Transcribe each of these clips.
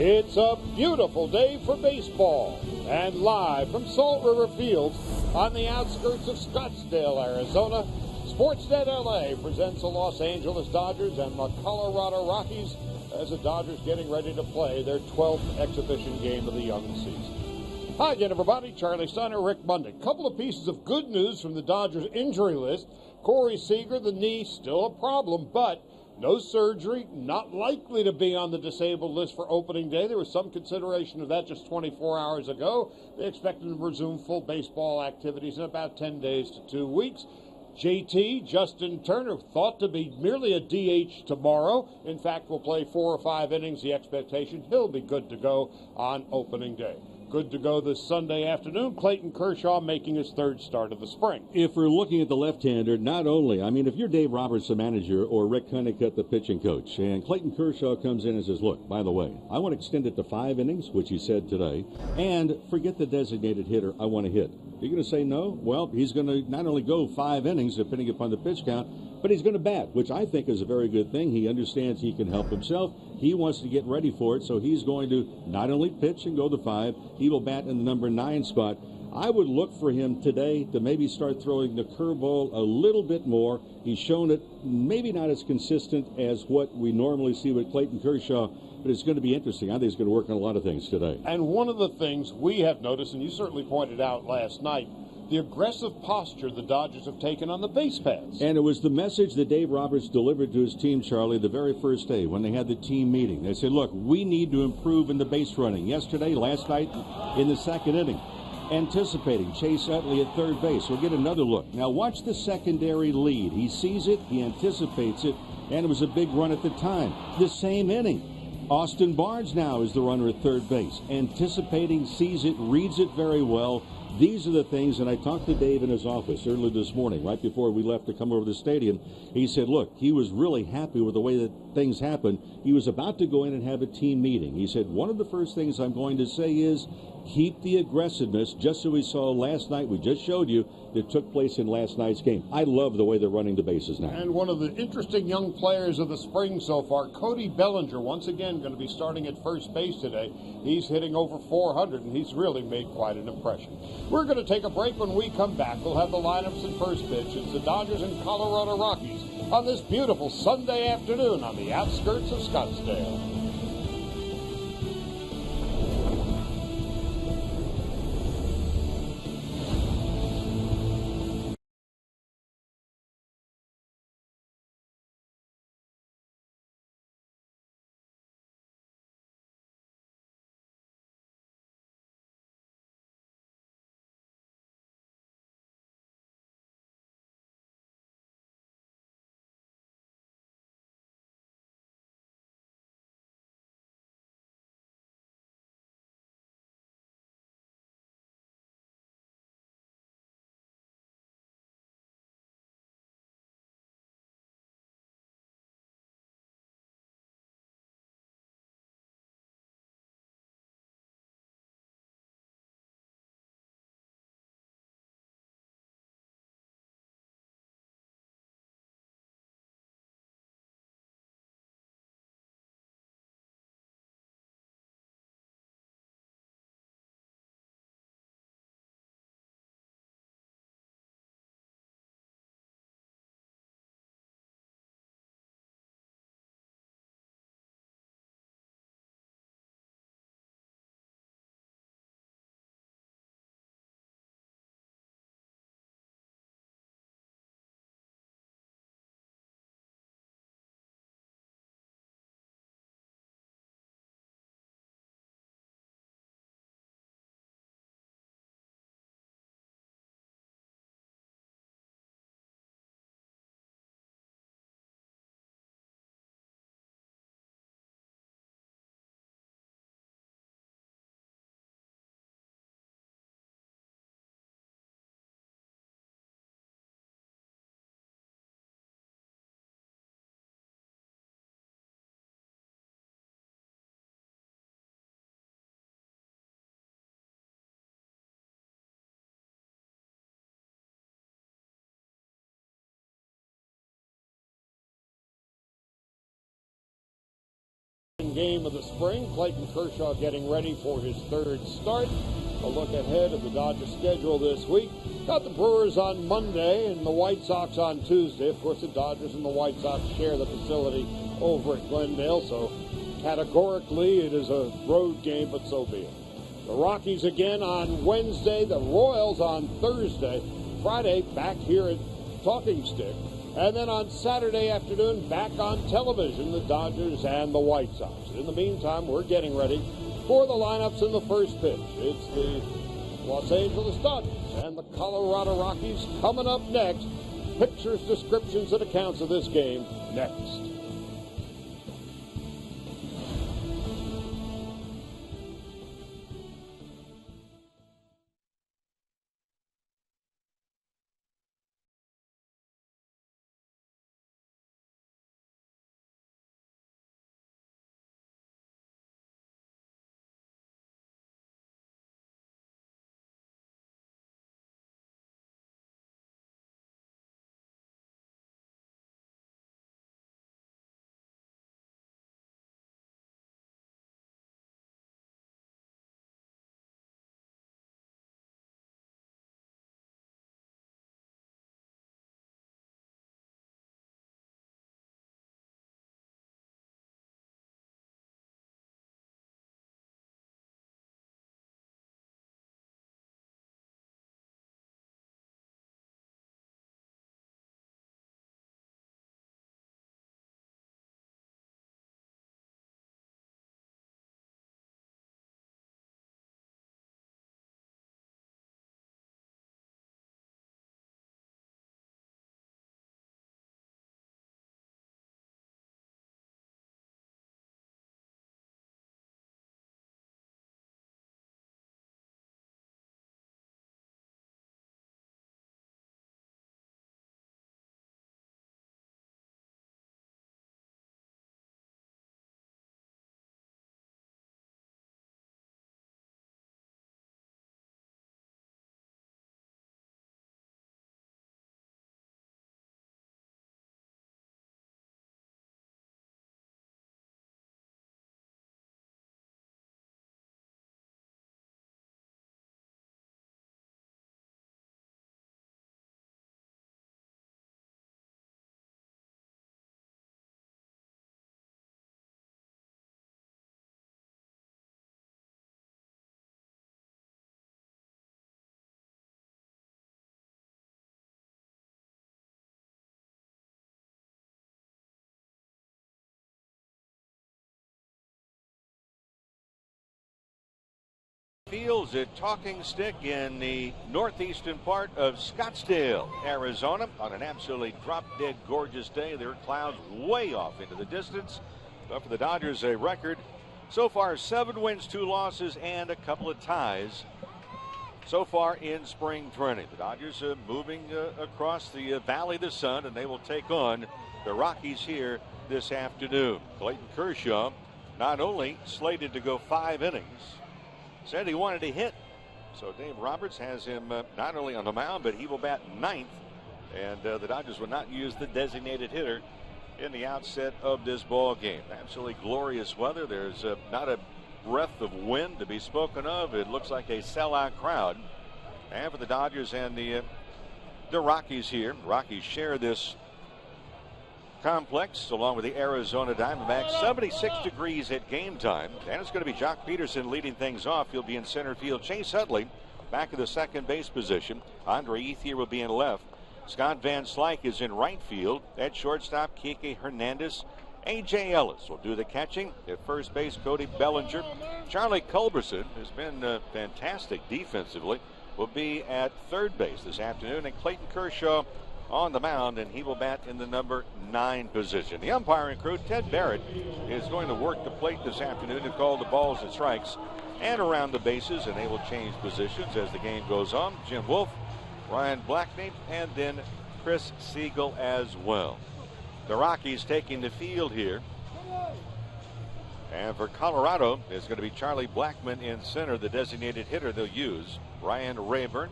It's a beautiful day for baseball, and live from Salt River Field on the outskirts of Scottsdale, Arizona, Sportsnet LA presents the Los Angeles Dodgers and the Colorado Rockies as the Dodgers getting ready to play their 12th exhibition game of the young season. Hi again, everybody. Charlie Steiner, Rick Monday. Couple of pieces of good news from the Dodgers injury list. Corey Seager, the knee, still a problem, but no surgery, not likely to be on the disabled list for opening day. There was some consideration of that just 24 hours ago. They expect him to resume full baseball activities in about 10 days to 2 weeks. JT, Justin Turner, thought to be merely a DH tomorrow. In fact, will play 4 or 5 innings. The expectation, he'll be good to go on opening day. Good to go this Sunday afternoon. Clayton Kershaw making his 3rd start of the spring. If we're looking at the left-hander, not only, if you're Dave Roberts, the manager, or Rick Honeycutt, the pitching coach, and Clayton Kershaw comes in and says, look, by the way, I want to extend it to 5 innings, which he said today, and forget the designated hitter, I want to hit. You're going to say no? Well, he's going to not only go 5 innings, depending upon the pitch count, but he's going to bat, which I think is a very good thing. He understands he can help himself. He wants to get ready for it, so he's going to not only pitch and go to 5, he will bat in the number 9 spot. I would look for him today to maybe start throwing the curveball a little bit more. He's shown it maybe not as consistent as what we normally see with Clayton Kershaw, but it's going to be interesting. I think he's going to work on a lot of things today. And one of the things we have noticed, and you certainly pointed out last night, the aggressive posture the Dodgers have taken on the base paths. And it was the message that Dave Roberts delivered to his team, Charlie, the very first day when they had the team meeting. They said, look, we need to improve in the base running. Yesterday, last night, in the 2nd inning, anticipating Chase Utley at 3rd base. We'll get another look. Now watch the secondary lead. He sees it, he anticipates it, and it was a big run at the time. The same inning. Austin Barnes now is the runner at 3rd base. Anticipating, sees it, reads it very well. These are the things, and I talked to Dave in his office earlier this morning, right before we left to come over to the stadium. He said, look, he was really happy with the way that things happened. He was about to go in and have a team meeting. He said, one of the first things I'm going to say is keep the aggressiveness, just as we saw last night. We just showed you that took place in last night's game. I love the way they're running the bases now. And one of the interesting young players of the spring so far, Cody Bellinger, once again going to be starting at 1st base today. He's hitting over 400, and he's really made quite an impression. We're going to take a break. When we come back, we'll have the lineups and first pitch. It's the Dodgers and Colorado Rockies on this beautiful Sunday afternoon on the outskirts of Scottsdale. second game of the spring. Clayton Kershaw getting ready for his third start. A look ahead of the Dodgers schedule this week. Got the Brewers on Monday and the White Sox on Tuesday. Of course, the Dodgers and the White Sox share the facility over at Glendale, so categorically it is a road game, but so be it. The Rockies again on Wednesday, the Royals on Thursday. Friday, back here at Talking Stick. And then on Saturday afternoon, back on television, the Dodgers and the White Sox. In the meantime, we're getting ready for the lineups in the first pitch. It's the Los Angeles Dodgers and the Colorado Rockies coming up next. Pictures, descriptions, and accounts of this game next. Fields at Talking Stick in the northeastern part of Scottsdale, Arizona, on an absolutely drop-dead gorgeous day. There are clouds way off into the distance. But for the Dodgers, a record so far 7 wins, 2 losses, and a couple of ties so far in spring training. The Dodgers are moving across the Valley of the Sun, and they will take on the Rockies here this afternoon. Clayton Kershaw not only slated to go 5 innings, said he wanted to hit. So Dave Roberts has him not only on the mound, but he will bat 9th. And the Dodgers will not use the designated hitter in the outset of this ball game. Absolutely glorious weather. There's not a breath of wind to be spoken of. It looks like a sellout crowd. And for the Dodgers and the Rockies here, Rockies share this complex along with the Arizona Diamondbacks. 76 degrees at game time, and it's going to be Jock Peterson leading things off. He'll be in center field. Chase Utley back in the second base position. Andre Ethier will be in left. Scott Van Slyke is in right field. At shortstop, Kike Hernandez. A.J. Ellis will do the catching. At first base, Cody Bellinger. Charlie Culberson has been fantastic defensively. Will be at third base this afternoon, and Clayton Kershaw on the mound, and he will bat in the number 9 position. The umpiring crew, Ted Barrett, is going to work the plate this afternoon to call the balls and strikes and around the bases, and they will change positions as the game goes on. Jim Wolf, Ryan Blackney, and then Chris Siegel as well. The Rockies taking the field here. And for Colorado, it's going to be Charlie Blackmon in center, the designated hitter they'll use. Ryan Rayburn.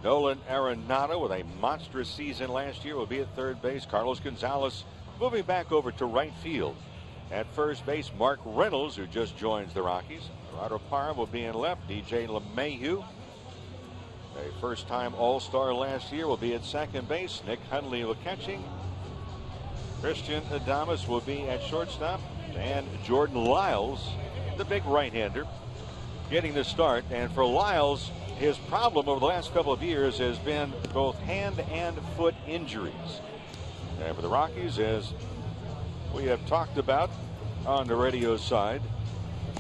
Nolan Arenado, with a monstrous season last year, will be at third base. Carlos Gonzalez moving back over to right field. At first base, Mark Reynolds, who just joins the Rockies. Gerardo Parra will be in left. DJ LeMahieu, a first-time All-Star last year, will be at second base. Nick Hundley will catching. Christian Adames will be at shortstop. And Jordan Lyles, the big right-hander, getting the start. And for Lyles, his problem over the last couple of years has been both hand and foot injuries. And for the Rockies, as we have talked about on the radio side,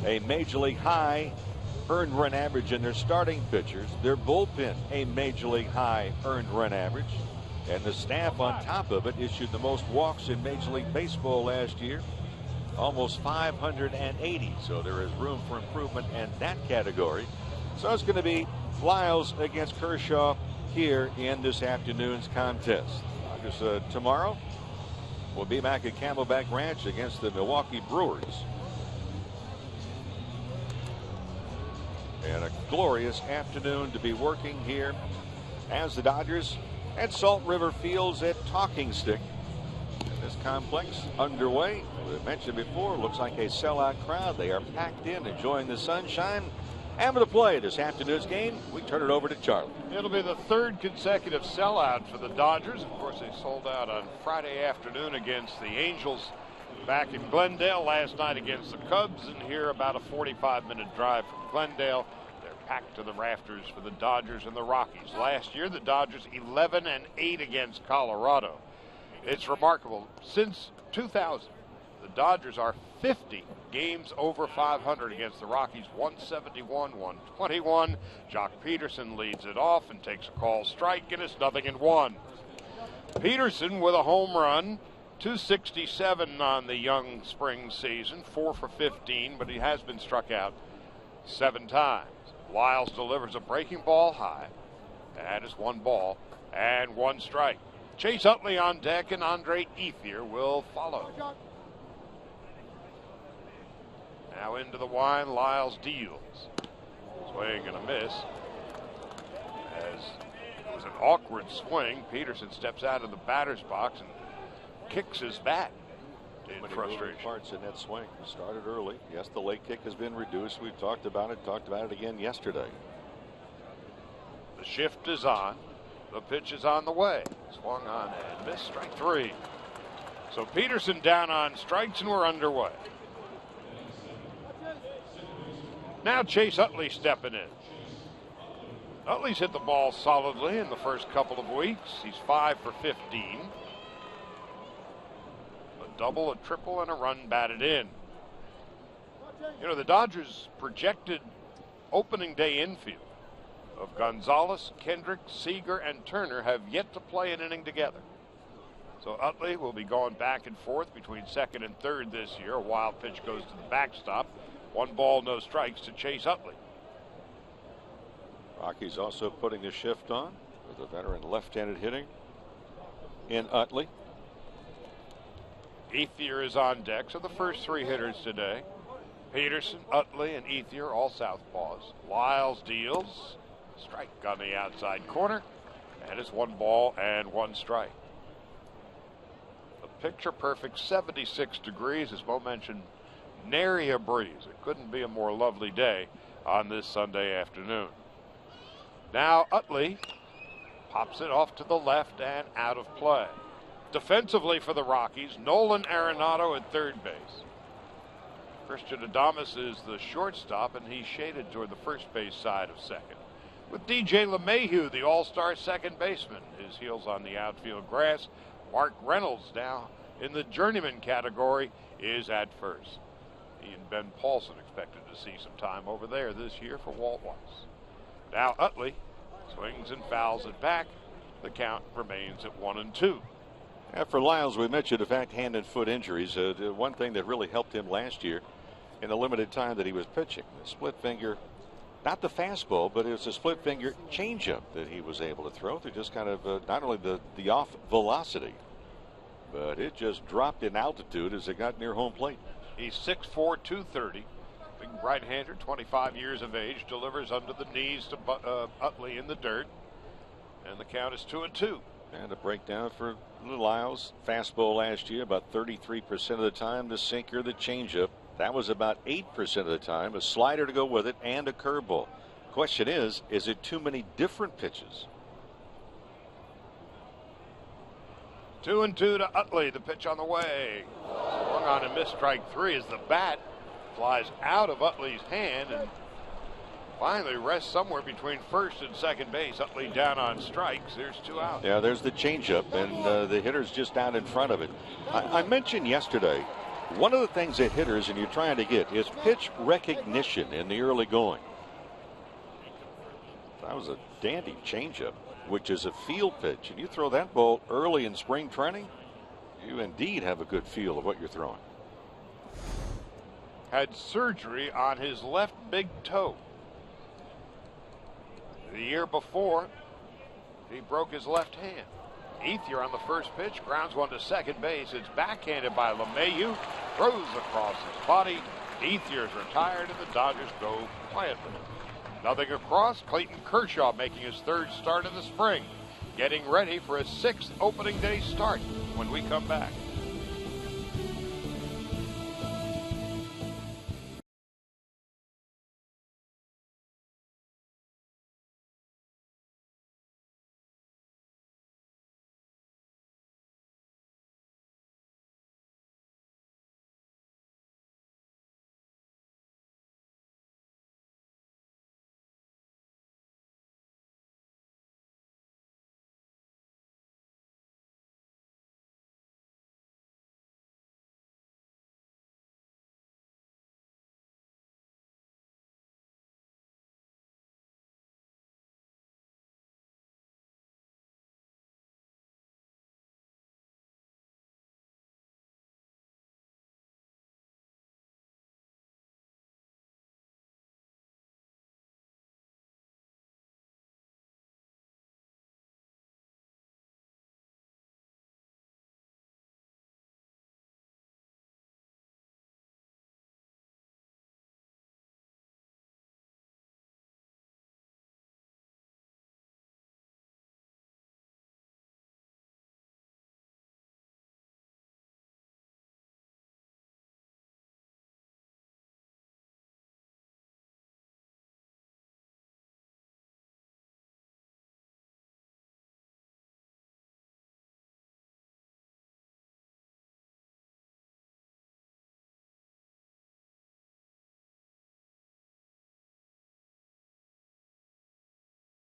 a major league high earned run average in their starting pitchers. Their bullpen, a major league high earned run average. And the staff on top of it issued the most walks in Major League Baseball last year, almost 580. So there is room for improvement in that category. So it's going to be Lyles against Kershaw here in this afternoon's contest. Because tomorrow we'll be back at Camelback Ranch against the Milwaukee Brewers. And a glorious afternoon to be working here as the Dodgers at Salt River Fields at Talking Stick. And this complex underway. As I mentioned before, looks like a sellout crowd. They are packed in, enjoying the sunshine. And for the play this afternoon's game, we turn it over to Charlie. It'll be the third consecutive sellout for the Dodgers. Of course, they sold out on Friday afternoon against the Angels back in Glendale, last night against the Cubs, and here about a 45-minute drive from Glendale. They're packed to the rafters for the Dodgers and the Rockies. Last year, the Dodgers 11-8 against Colorado. It's remarkable. Since 2000, the Dodgers are 50 games over 500 against the Rockies, 171-121. Jock Peterson leads it off and takes a call strike, and it's 0-1. Peterson with a home run, 267 on the young spring season, 4 for 15, but he has been struck out 7 times. Lyles delivers a breaking ball high. That is 1 ball and 1 strike. Chase Utley on deck, and Andre Ethier will follow. Now into the wind, Lyles deals. Swing and a miss. As it was an awkward swing, Peterson steps out of the batter's box and kicks his bat in frustration. Parts in that swing. Started early. Yes, the late kick has been reduced. We've talked about it again yesterday. The shift is on. The pitch is on the way. Swung on and missed. Strike 3. So Peterson down on strikes, and we're underway. Now Chase Utley stepping in. Utley's hit the ball solidly in the first couple of weeks. He's 5 for 15. A double, a triple, and a run batted in. You know, the Dodgers' projected opening day infield of Gonzalez, Kendrick, Seager, and Turner have yet to play an inning together. So Utley will be going back and forth between second and third this year. A wild pitch goes to the backstop. 1 ball, no strikes to Chase Utley. Rockies also putting a shift on with a veteran left-handed hitting in Utley. Ethier is on deck, so the first 3 hitters today. Peterson, Utley, and Ethier, all southpaws. Lyles deals. Strike on the outside corner. And it's 1 ball and 1 strike. A picture-perfect 76 degrees, as Mo mentioned. Nary a breeze. It couldn't be a more lovely day on this Sunday afternoon. Now Utley pops it off to the left and out of play. Defensively for the Rockies, Nolan Arenado at third base. Christian Adames is the shortstop, and he's shaded toward the first base side of second. With DJ LeMahieu, the all-star second baseman, his heels on the outfield grass. Mark Reynolds, now in the journeyman category, is at first. He and Ben Paulson expected to see some time over there this year for Walt Weiss. Now Utley swings and fouls it back. The count remains at 1-2. And for Lyles, we mentioned the fact hand and foot injuries. The one thing that really helped him last year in the limited time that he was pitching, the split finger, not the fastball, but it was a split finger changeup that he was able to throw through just kind of not only the off velocity, but it just dropped in altitude as it got near home plate. He's 6'4", 230. Big right-hander, 25 years of age, delivers under the knees to Utley in the dirt. And the count is 2-2. And a breakdown for Lyles. Fastball last year about 33% of the time. The sinker, the changeup. That was about 8% of the time. A slider to go with it and a curveball. Question is it too many different pitches? 2-2 to Utley. The pitch on the way. Swung on and missed. Strike 3 as the bat flies out of Utley's hand and finally rests somewhere between first and second base. Utley down on strikes. There's 2 outs. Yeah, there's the changeup, and the hitter's just out in front of it. I mentioned yesterday, one of the things that hitters and you're trying to get is pitch recognition in the early going. That was a dandy changeup, which is a field pitch, and you throw that ball early in spring training, you indeed have a good feel of what you're throwing. Had surgery on his left big toe. The year before, he broke his left hand. Ethier on the first pitch, grounds one to second base. It's backhanded by LeMahieu, throws across his body. Ethier's retired, and the Dodgers go quietly. Nothing across. Clayton Kershaw making his 3rd start of the spring, getting ready for his 6th opening day start when we come back.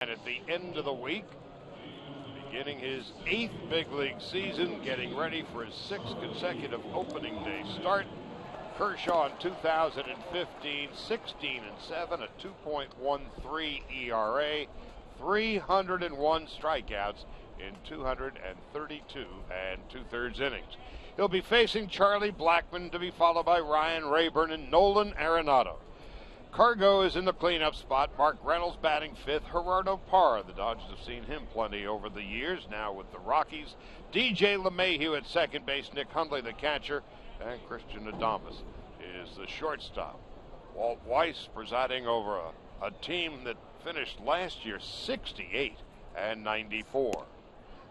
And at the end of the week, beginning his 8th big league season, getting ready for his 6th consecutive opening day start. Kershaw in 2015, 16-7, a 2.13 ERA, 301 strikeouts in 232 2/3 innings. He'll be facing Charlie Blackmon, to be followed by Ryan Rayburn and Nolan Arenado. Cargo is in the cleanup spot. Mark Reynolds batting 5th. Gerardo Parra, the Dodgers have seen him plenty over the years, now with the Rockies. DJ LeMahieu at second base. Nick Hundley, the catcher. And Christian Adames is the shortstop. Walt Weiss presiding over a team that finished last year 68-94.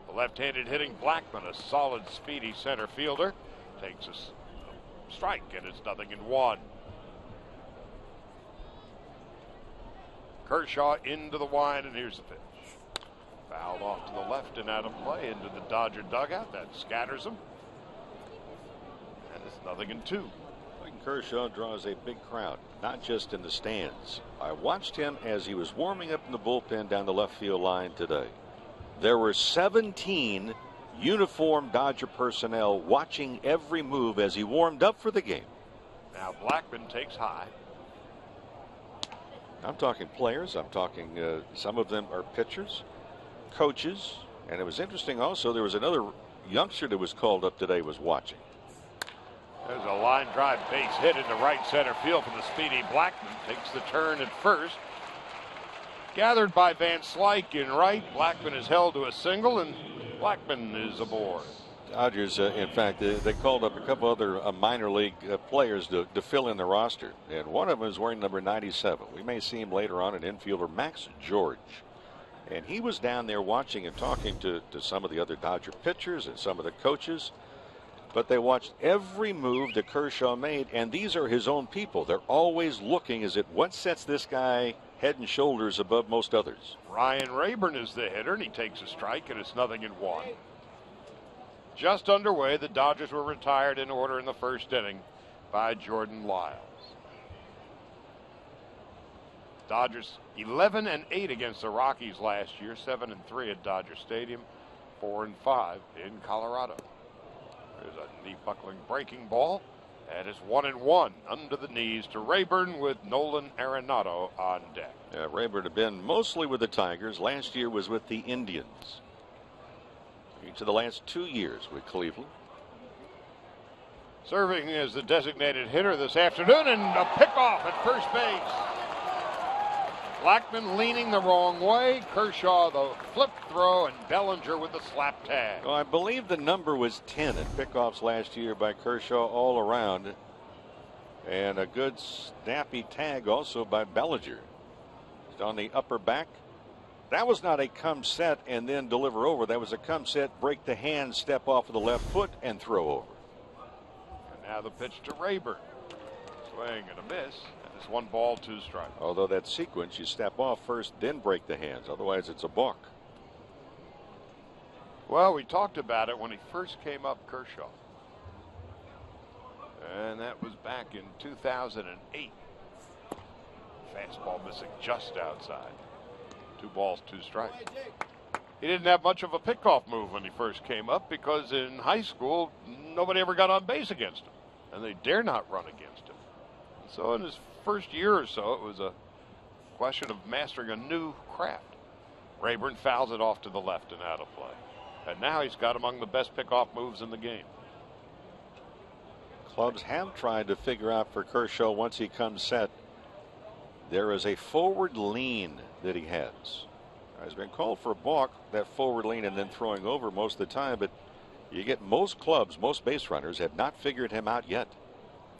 The left-handed hitting Blackmon, a solid, speedy center fielder, takes a strike, and it's 0-1. Kershaw into the wide, and here's the pitch. Fouled off to the left and out of play into the Dodger dugout. That scatters him. And it's 0-2. Kershaw draws a big crowd, not just in the stands. I watched him as he was warming up in the bullpen down the left field line today. There were 17 uniformed Dodger personnel watching every move as he warmed up for the game. Now Blackmon takes high. I'm talking players. I'm talking some of them are pitchers, coaches, and it was interesting also there was another youngster that was called up today was watching. There's a line drive base hit into right center field from the speedy Blackmon. Takes the turn at first. Gathered by Van Slyke in right. Blackmon is held to a single, and Blackmon is aboard. Dodgers, in fact, they called up a couple other minor league players to fill in the roster, and one of them is wearing number 97. We may see him later on, an infielder, Max George. And he was down there watching and talking to some of the other Dodger pitchers and some of the coaches. But they watched every move that Kershaw made, and these are his own people. They're always looking as at what sets this guy head and shoulders above most others. Ryan Rayburn is the hitter, and he takes a strike, and it's 0-1. Just underway, the Dodgers were retired in order in the first inning by Jordan Lyles. Dodgers 11-8 against the Rockies last year, 7-3 at Dodger Stadium, 4-5 in Colorado. There's a knee-buckling breaking ball, and it's 1-1 under the knees to Rayburn with Nolan Arenado on deck. Yeah, Rayburn had been mostly with the Tigers. Last year was with the Indians. Each of the last 2 years with Cleveland. Serving as the designated hitter this afternoon, and a pickoff at first base. Blackman leaning the wrong way. Kershaw the flip throw, and Bellinger with the slap tag. Well, I believe the number was 10 at pickoffs last year by Kershaw all around. And a good snappy tag also by Bellinger. He's on the upper back. That was not a come set and then deliver over. That was a come set, break the hand, step off of the left foot, and throw over. And now the pitch to Rayburn. Swing and a miss. It's 1 ball, 2 strikes. Although that sequence, you step off first, then break the hands. Otherwise, it's a balk. Well, we talked about it when he first came up, Kershaw. And that was back in 2008. Fastball missing just outside. 2 balls, 2 strikes. He didn't have much of a pickoff move when he first came up because in high school, nobody ever got on base against him. And they dare not run against him. So in his first year or so, it was a question of mastering a new craft. Rayburn fouls it off to the left and out of play. And now he's got among the best pickoff moves in the game. Clubs have tried to figure out for Kershaw once he comes set. There is a forward lean that he has. He's been called for a balk, that forward lean and then throwing over most of the time, but you get most clubs, most base runners have not figured him out yet.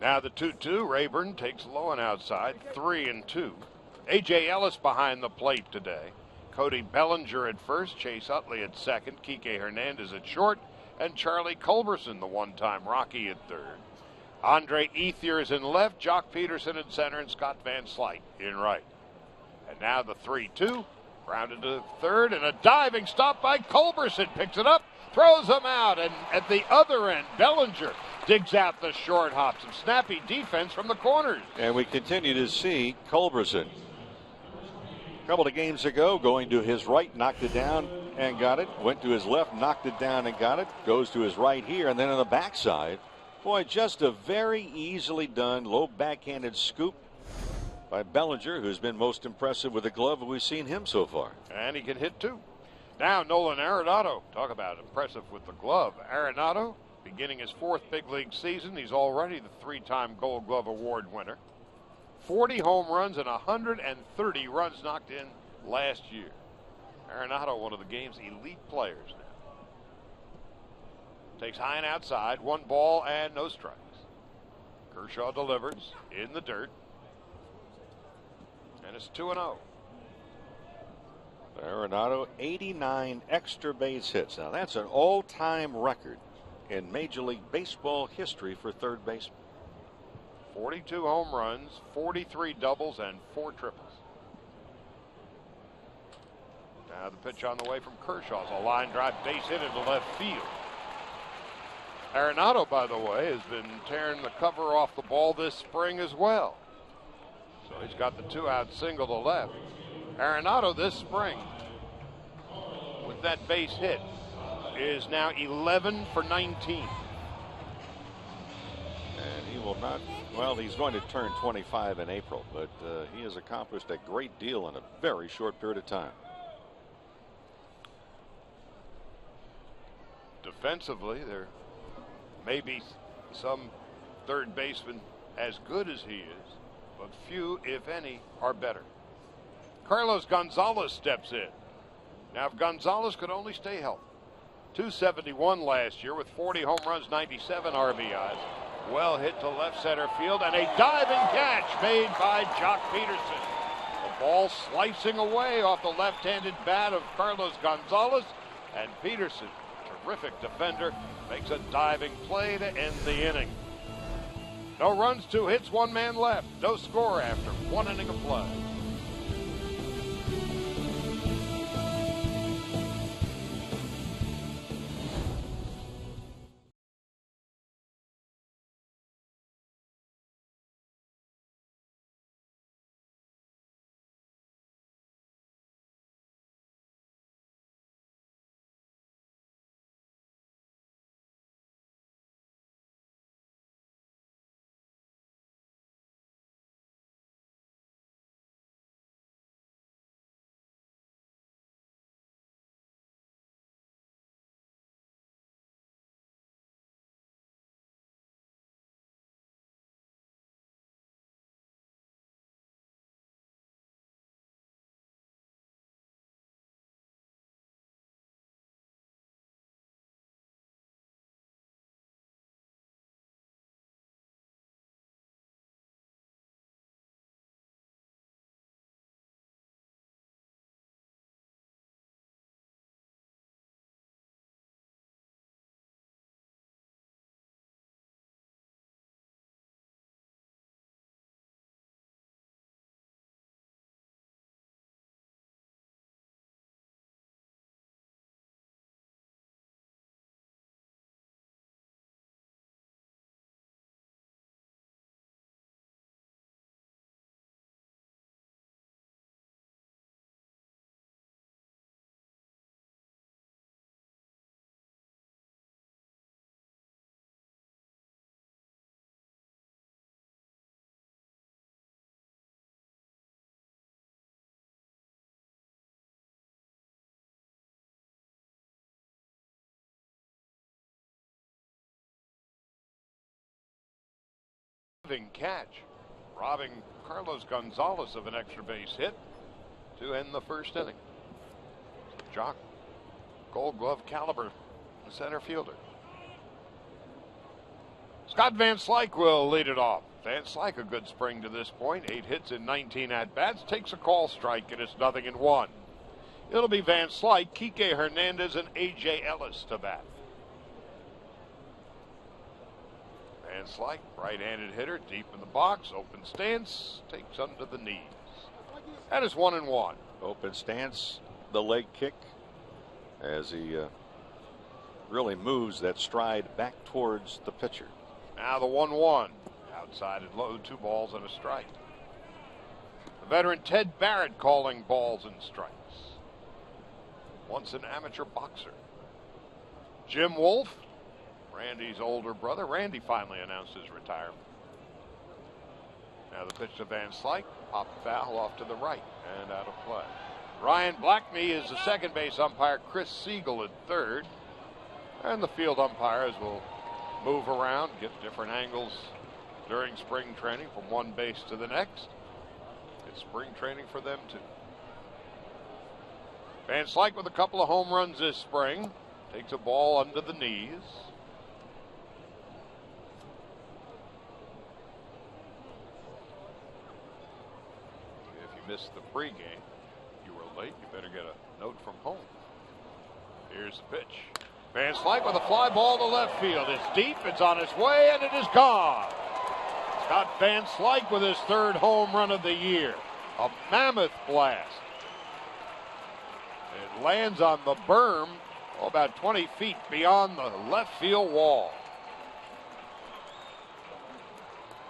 Now the 2-2, Rayburn takes low and outside, 3-2. A.J. Ellis behind the plate today. Cody Bellinger at first, Chase Utley at second, Kike Hernandez at short, and Charlie Culberson, the one-time Rocky, at third. Andre Ethier is in left, Jock Peterson in center, and Scott Van Slyke in right. And now the 3-2, grounded to third, and a diving stop by Culberson. Picks it up, throws him out, and at the other end, Bellinger digs out the short hop. Some snappy defense from the corners. And we continue to see Culberson. A couple of games ago, going to his right, knocked it down and got it. Went to his left, knocked it down and got it. Goes to his right here, and then on the backside. Boy, just a very easily done low backhanded scoop by Bellinger, who's been most impressive with the glove we've seen him so far. And he can hit too. Now Nolan Arenado, talk about impressive with the glove. Arenado, beginning his 4th big league season, he's already the 3-time Gold Glove Award winner. 40 home runs and 130 runs knocked in last year. Arenado, one of the game's elite players now. Takes high and outside, 1 ball and no strikes. Kershaw delivers in the dirt. And it's 2-0. Arenado, 89 extra base hits. Now that's an all-time record in Major League Baseball history for third baseman. 42 home runs, 43 doubles, and 4 triples. Now the pitch on the way from Kershaw's a line drive base hit into left field. Arenado, by the way, has been tearing the cover off the ball this spring as well. So he's got the 2-out single to left. Arenado this spring, with that base hit, is now 11 for 19. And he will not, well, he's going to turn 25 in April, but he has accomplished a great deal in a very short period of time. Defensively, there may be some third basemen as good as he is, but few, if any, are better. Carlos Gonzalez steps in. Now, if Gonzalez could only stay healthy, 271 last year with 40 home runs, 97 RBIs. Well hit to left center field, and a diving catch made by Jock Peterson. The Ball slicing away off the left-handed bat of Carlos Gonzalez, and Peterson, terrific defender, makes a diving play to end the inning. No runs, 2 hits, 1 man left. No score after 1 inning of play. Catch, robbing Carlos Gonzalez of an extra base hit to end the first inning. Jock, Gold Glove caliber center fielder. Scott Van Slyke will lead it off. Van Slyke, a good spring to this point, 8 hits in 19 at-bats, takes a call strike, and it's 0-1. It'll be Van Slyke, Kike Hernandez, and A.J. Ellis to bat. Van Slyke, right-handed hitter, deep in the box, open stance, takes under the knees. That is 1-1. Open stance, the leg kick, as he really moves that stride back towards the pitcher. Now the 1-1. Outside and low, 2 balls and a strike. The veteran Ted Barrett calling balls and strikes. Once an amateur boxer. Jim Wolf, Randy's older brother. Randy finally announced his retirement. Now the pitch to Van Slyke. Pop foul off to the right and out of play. Ryan Blackney is the second base umpire. Chris Siegel at third. And the field umpires will move around, get different angles during spring training from one base to the next. It's spring training for them too. Van Slyke with a couple of home runs this spring. Takes a ball under the knees. If you missed the pregame, you were late, you better get a note from home. Here's the pitch. Van Slyke with a fly ball to left field. It's deep, it's on its way, and it is gone. Scott Van Slyke with his third home run of the year. A mammoth blast. It lands on the berm, about 20 feet beyond the left field wall.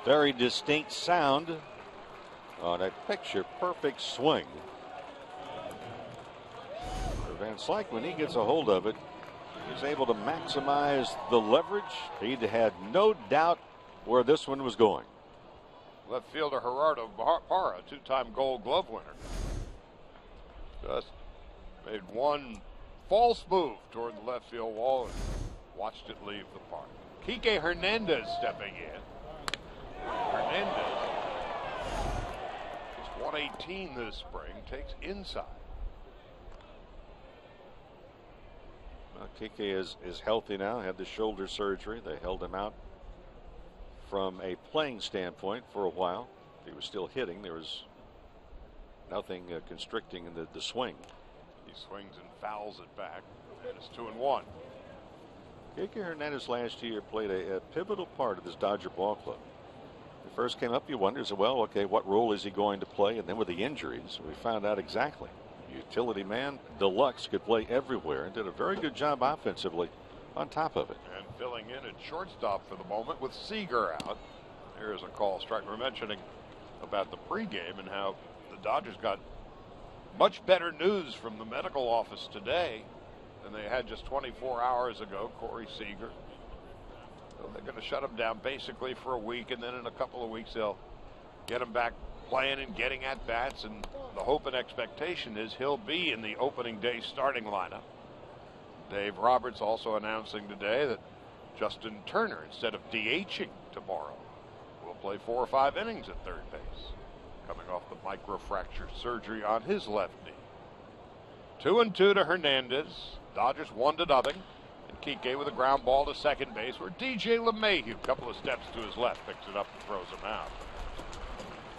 Very distinct sound on a picture perfect swing. For Van Slyke, when he gets a hold of it, he's able to maximize the leverage. He had no doubt where this one was going. Left fielder Gerardo Parra, 2-time Gold Glove winner, just made one false move toward the left field wall and watched it leave the park. Kike Hernandez stepping in. Hernandez is 118 this spring, takes inside. Well, Kike is healthy now, had the shoulder surgery. They held him out from a playing standpoint for a while. He was still hitting. There was Nothing constricting in the swing. He swings and fouls it back, and it's 2-1. Kike Hernandez last year played a pivotal part of this Dodger ball club. When he first came up, you wondered, well, okay, what role is he going to play? And then with the injuries, we found out exactly. Utility man, deluxe, could play everywhere and did a very good job offensively on top of it. And filling in at shortstop for the moment with Seager out. There's a call strike. We're mentioning about the pregame and how the Dodgers got much better news from the medical office today than they had just 24 hours ago. Corey Seager. So they're going to shut him down basically for a week, and then in a couple of weeks they'll get him back playing and getting at bats, and the hope and expectation is he'll be in the opening day starting lineup. Dave Roberts also announcing today that Justin Turner, instead of DHing tomorrow, will play 4 or 5 innings at third base, coming off the microfracture surgery on his left knee. 2-2 to Hernandez. Dodgers 1-0. And Kike with a ground ball to second base, where DJ LeMahieu, a couple of steps to his left, picks it up and throws him out.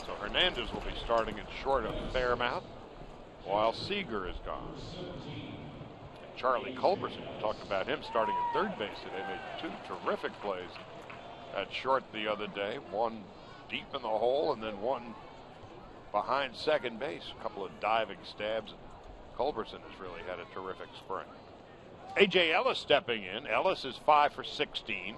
So Hernandez will be starting at short of Fairmount, while Seager is gone. And Charlie Culberson, we talked about him starting at third base today, made 2 terrific plays at short the other day. One deep in the hole and then one behind second base. A couple of diving stabs. Culberson has really had a terrific spring. A.J. Ellis stepping in. Ellis is 5 for 16.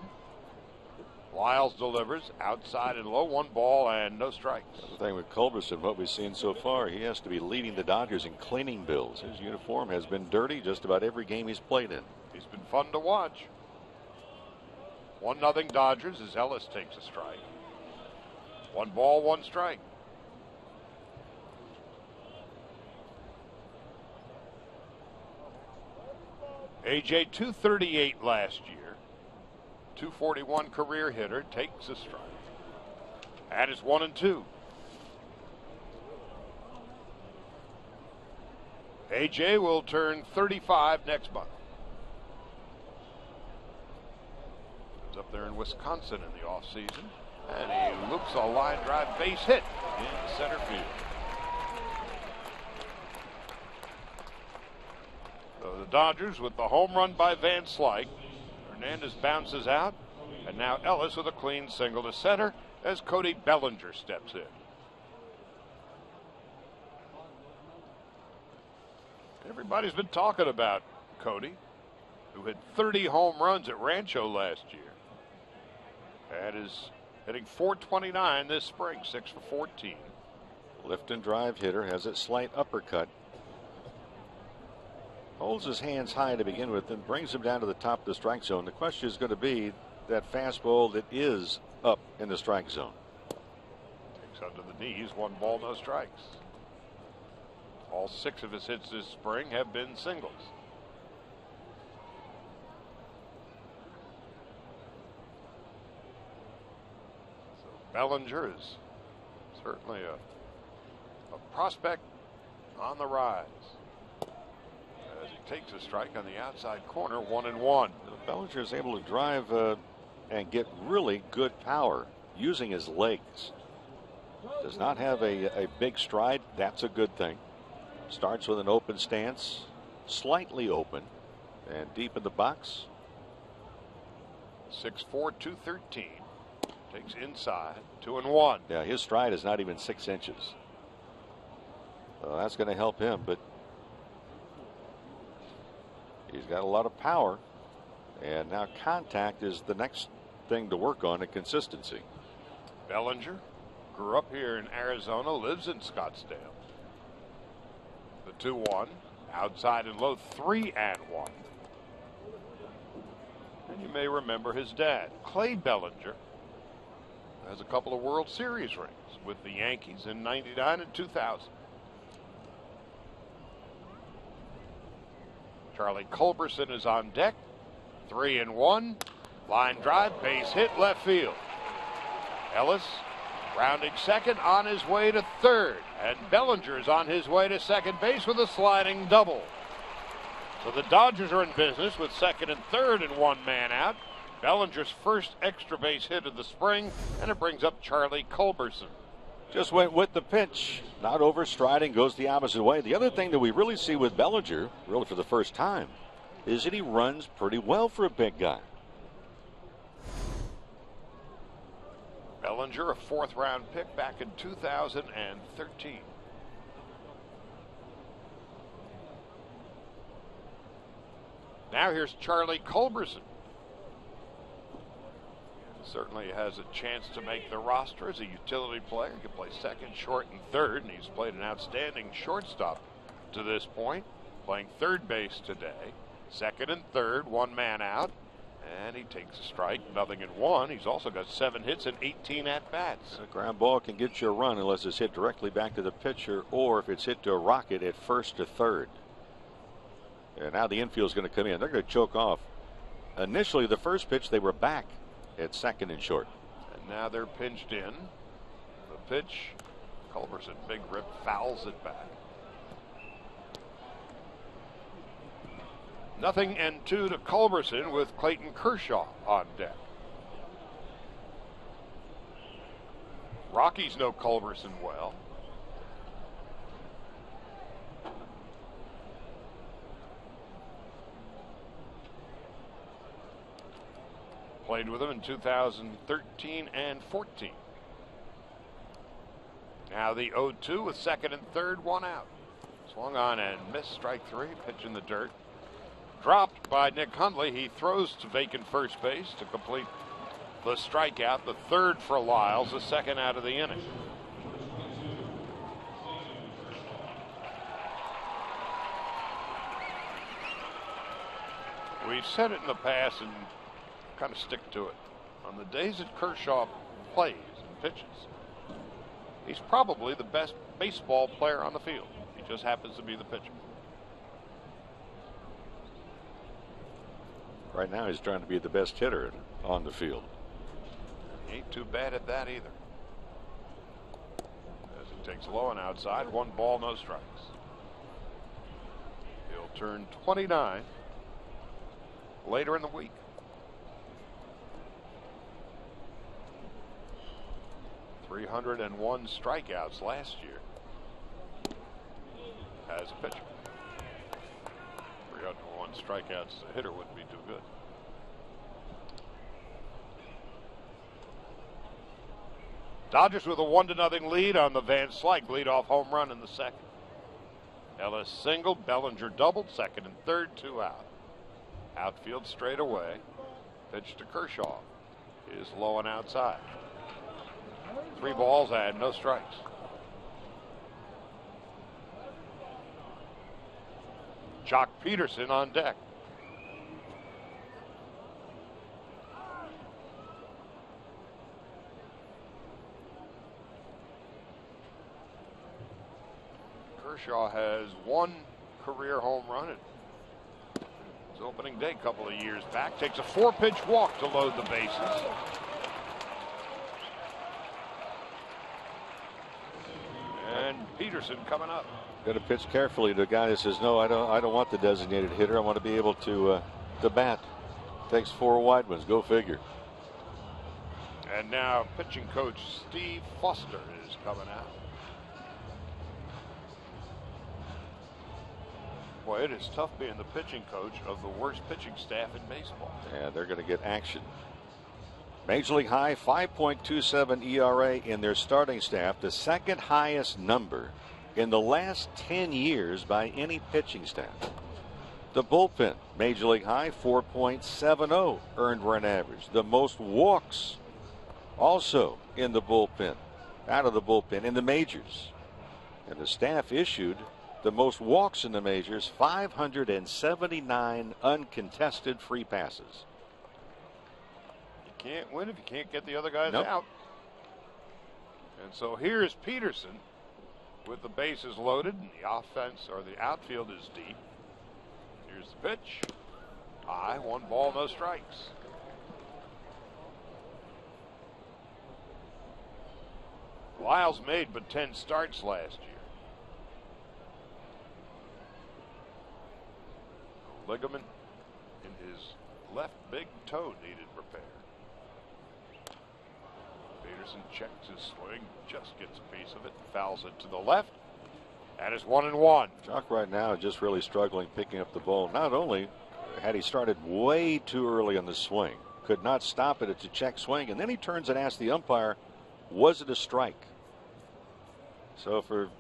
Lyles delivers outside and low, 1 ball and no strikes. The thing with Culberson, what we've seen so far, he has to be leading the Dodgers in cleaning bills. His uniform has been dirty just about every game he's played in. He's been fun to watch. 1-0 Dodgers as Ellis takes a strike. 1 ball, 1 strike. A.J. 238 last year. 241 career hitter, takes a strike. And it's 1-2. A.J. will turn 35 next month. He's up there in Wisconsin in the offseason. And he loops a line drive base hit in center field. So the Dodgers with the home run by Van Slyke. Hernandez bounces out, and now Ellis with a clean single to center as Cody Bellinger steps in. Everybody's been talking about Cody, who hit 30 home runs at Rancho last year, and is hitting .429 this spring, 6 for 14. Lift and drive hitter, has a slight uppercut. Holds his hands high to begin with and brings him down to the top of the strike zone. The question is going to be that fastball that is up in the strike zone. Takes under the knees, 1 ball, no strikes. All 6 of his hits this spring have been singles. So Bellinger is certainly a prospect on the rise. As he takes a strike on the outside corner, 1-1. Bellinger is able to drive and get really good power using his legs. Does not have a big stride. That's a good thing. Starts with an open stance, slightly open, and deep in the box. 6'4", 213. Takes inside, 2-1. Yeah, his stride is not even 6 inches. So that's going to help him, but he's got a lot of power, and now contact is the next thing to work on, and consistency. Bellinger grew up here in Arizona, lives in Scottsdale. The 2-1, outside and low, 3-1. And you may remember his dad, Clay Bellinger, has a couple of World Series rings with the Yankees in '99 and 2000. Charlie Culberson is on deck. 3-1. Line drive, base hit, left field. Ellis rounding second, on his way to third. And Bellinger is on his way to second base with a sliding double. So the Dodgers are in business with second and third and 1 man out. Bellinger's first extra base hit of the spring, and it brings up Charlie Culberson. Just went with the pitch, not overstriding, goes the opposite way. The other thing that we really see with Bellinger, really for the first time, is that he runs pretty well for a big guy. Bellinger, a 4th round pick back in 2013. Now here's Charlie Culberson. Certainly has a chance to make the roster as a utility player. He can play second, short, and third, and he's played an outstanding shortstop to this point, playing third base today. Second and third, 1 man out, and he takes a strike, 0-1. He's also got 7 hits and 18 at-bats. A ground ball can get you a run unless it's hit directly back to the pitcher, or if it's hit to a rocket at first to third. And now the infield's going to come in. They're going to choke off. Initially, the first pitch, they were back at second and short. And now they're pinched in. The pitch, Culberson, big rip, fouls it back. 0-2 to Culberson with Clayton Kershaw on deck. Rockies know Culberson well. Played with him in 2013 and 14. Now the 0-2 with second and third, 1 out. Swung on and missed, strike 3, pitch in the dirt. Dropped by Nick Hundley. He throws to vacant first base to complete the strikeout. The 3rd for Lyles, the 2nd out of the inning. We've said it in the past and kind of stick to it. On the days that Kershaw plays and pitches, he's probably the best baseball player on the field. He just happens to be the pitcher. Right now he's trying to be the best hitter on the field. He ain't too bad at that either. As he takes low and outside, 1 ball, no strikes. He'll turn 29 later in the week. .301 strikeouts last year as a pitcher. 301 strikeouts as a hitter wouldn't be too good. Dodgers with a 1-0 lead on the Van Slyke leadoff home run in the 2nd. Ellis singled, Bellinger doubled, 2nd and 3rd, 2 out. Outfield straight away. Pitch to Kershaw is low and outside. 3 balls and no strikes. Jock Peterson on deck. Kershaw has 1 career home run at his opening day a couple of years back. Takes a 4-pitch walk to load the bases. And Peterson coming up. Got to pitch carefully to a guy that says, no, I don't want the designated hitter. I want to be able to bat. Takes 4 wide ones. Go figure. And now pitching coach Steve Foster is coming out. Boy, it is tough being the pitching coach of the worst pitching staff in baseball. Yeah, they're going to get action. Major League high 5.27 ERA in their starting staff, the 2nd highest number in the last 10 years by any pitching staff. The bullpen, Major League high 4.70 earned run average. The most walks also in the bullpen, out of the bullpen in the majors. And the staff issued the most walks in the majors, 579 uncontested free passes. You can't win if you can't get the other guys Nope. out. And so here's Peterson with the bases loaded and the offense or the outfield is deep. Here's the pitch. High, 1 ball, no strikes. Lyles made but 10 starts last year. Ligament in his left big toe needed repair. Peterson checks his swing, just gets a piece of it, fouls it to the left, and is 1-1. Jock right now is just really struggling picking up the ball. Not only had he started way too early in the swing, could not stop it. It's a check swing, and then he turns and asks the umpire, was it a strike? So for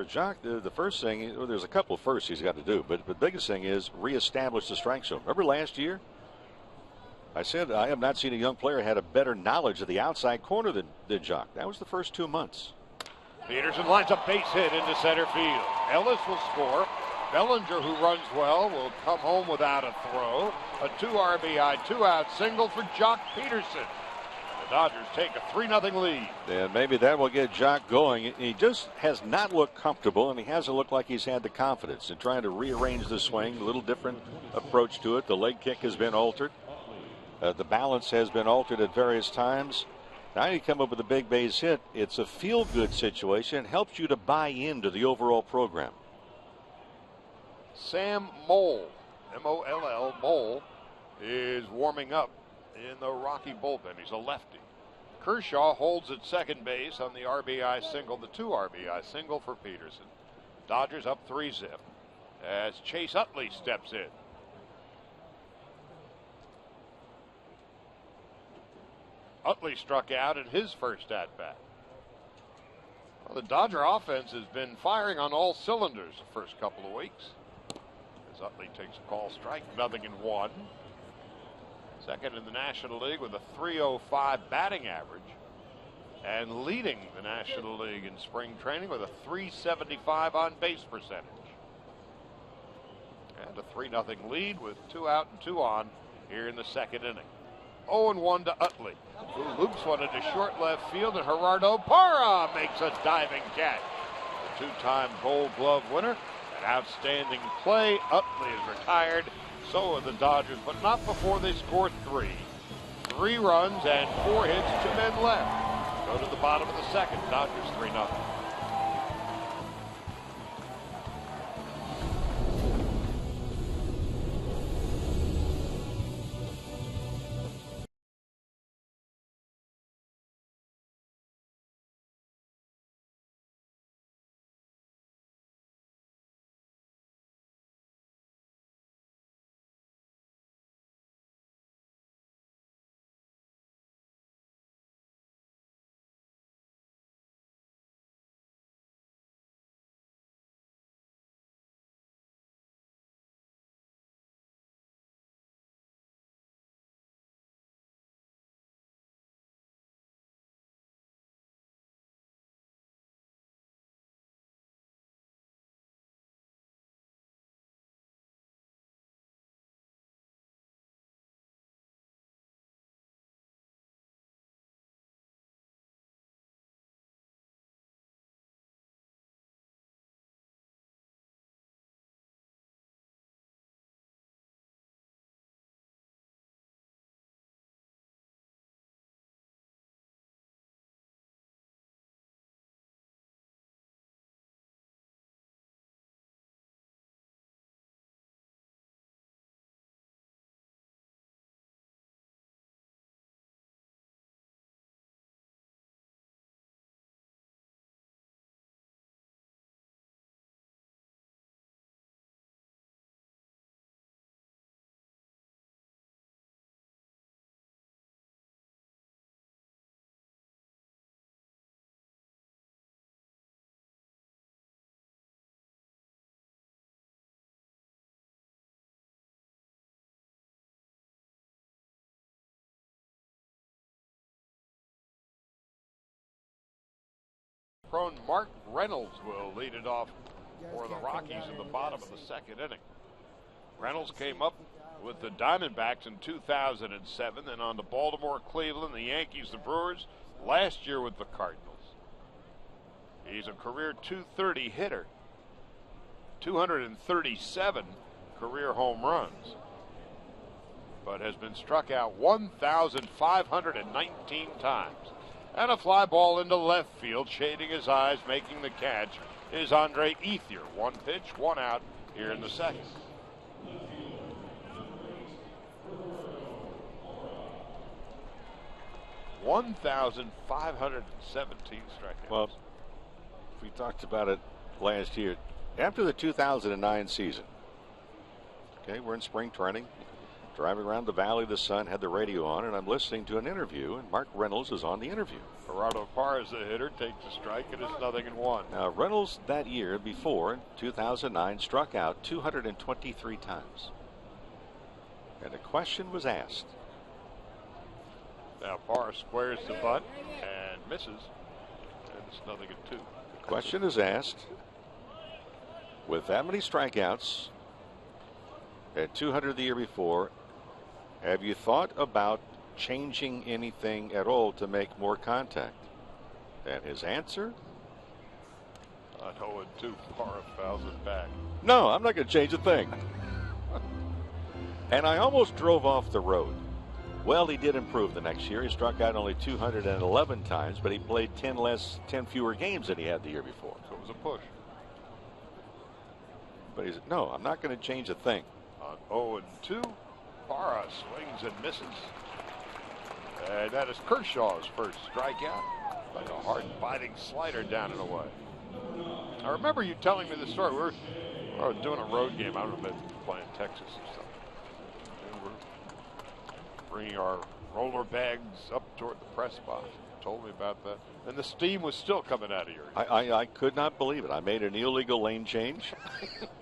Jock, the first thing, there's a couple of firsts he's got to do, but the biggest thing is reestablish the strike zone. Remember last year? I said I have not seen a young player had a better knowledge of the outside corner than Jock. That was the first 2 months. Peterson lines a base hit into center field. Ellis will score. Bellinger, who runs well, will come home without a throw. A 2 RBI, 2-out single for Jock Peterson. The Dodgers take a 3-0 lead. And maybe that will get Jock going. He just has not looked comfortable, and he hasn't looked like he's had the confidence in trying to rearrange the swing. A little different approach to it. The leg kick has been altered. The balance has been altered at various times. Now you come up with a big base hit. It's a feel-good situation. It helps you to buy into the overall program. Sam Moll, M-O-L-L, Moll, is warming up in the Rocky bullpen. He's a lefty. Kershaw holds at second base on the RBI single, the 2 RBI single for Peterson. Dodgers up 3-zip as Chase Utley steps in. Utley struck out in his first at-bat. Well, the Dodger offense has been firing on all cylinders the first couple of weeks. As Utley takes a call strike, 0-1. Second in the National League with a .305 batting average. And leading the National League in spring training with a .375 on base percentage. And a 3-0 lead with 2 out and 2 on here in the second inning. 0-1 to Utley, who loops one into short left field, and Gerardo Parra makes a diving catch. The 2-time Gold Glove winner, an outstanding play. Utley is retired. So are the Dodgers, but not before they score 3. 3 runs and 4 hits, 2 men left. Go to the bottom of the second. Dodgers 3-0. Prone Mark Reynolds will lead it off for the Rockies in the bottom of the second inning. Reynolds came up with the Diamondbacks in 2007, then on to Baltimore, Cleveland, the Yankees, the Brewers, last year with the Cardinals. He's a career .230 hitter, 237 career home runs, but has been struck out 1,519 times. And a fly ball into left field, shading his eyes, making the catch is Andre Ethier. 1 pitch, 1 out here in the second. 1,517 strikeouts. Well, we talked about it last year. After the 2009 season, okay, we're in spring training, driving around the Valley of the Sun, had the radio on, and I'm listening to an interview, and Mark Reynolds is on the interview. Gerardo Parra, the hitter, takes a strike, and it's 0-1. Now, Reynolds that year before, in 2009, struck out 223 times. And a question was asked. Now Parra squares the butt and misses, and it's 0-2. The question is asked, with that many strikeouts at 200 the year before, have you thought about changing anything at all to make more contact? And his answer? On 0-2, Parra fouls it back. No, I'm not going to change a thing. And I almost drove off the road. Well, he did improve the next year. He struck out only 211 times, but he played 10 fewer games than he had the year before. So it was a push. But he said, no, I'm not going to change a thing. On 0-2, Parra swings and misses. And that is Kershaw's first strikeout. Like a hard biting slider down and away. I remember you telling me the story. We were doing a road game. I don't know, maybe playing Texas or something. And we're bringing our roller bags up toward the press box. You told me about that. And the steam was still coming out of your ears. I could not believe it. I made an illegal lane change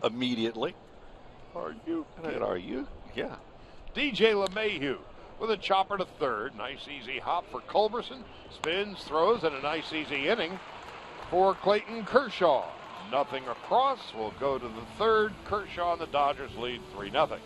immediately. Are you? Are you? Yeah. DJ LeMahieu with a chopper to third. Nice easy hop for Culberson. Spins, throws, and a nice easy inning for Clayton Kershaw. Nothing across. We'll go to the third. Kershaw and the Dodgers lead 3-0.